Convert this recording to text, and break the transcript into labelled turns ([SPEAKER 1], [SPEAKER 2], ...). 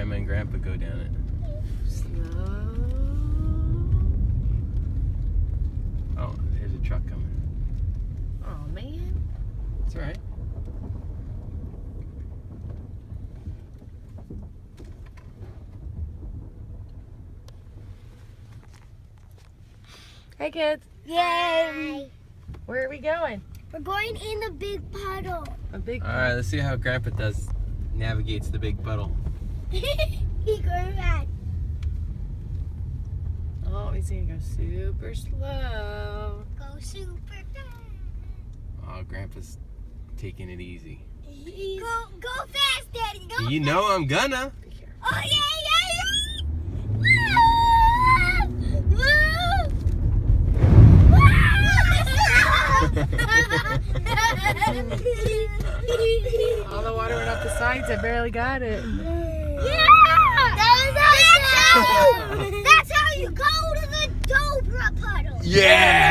[SPEAKER 1] Grandma and Grandpa go down it.
[SPEAKER 2] Slow.
[SPEAKER 1] Oh, there's a truck coming.
[SPEAKER 2] Oh, man.
[SPEAKER 1] It's alright.
[SPEAKER 2] Hey, kids.
[SPEAKER 3] Yay!
[SPEAKER 2] Where are we going?
[SPEAKER 3] We're going in the big puddle.
[SPEAKER 2] A big
[SPEAKER 1] Alright, let's see how Grandpa navigates the big puddle.
[SPEAKER 3] He going back.
[SPEAKER 2] Oh, he's gonna go super slow.
[SPEAKER 3] Go super fast.
[SPEAKER 1] Oh, Grandpa's taking it easy.
[SPEAKER 3] Go fast, Daddy. Go
[SPEAKER 1] You
[SPEAKER 3] fast.
[SPEAKER 1] know I'm gonna.
[SPEAKER 2] Be careful.
[SPEAKER 3] Oh, yeah.
[SPEAKER 2] All the water went up the sides. I barely got it.
[SPEAKER 3] Yeah! That's how you go to the Dobra puddle.
[SPEAKER 1] Yeah!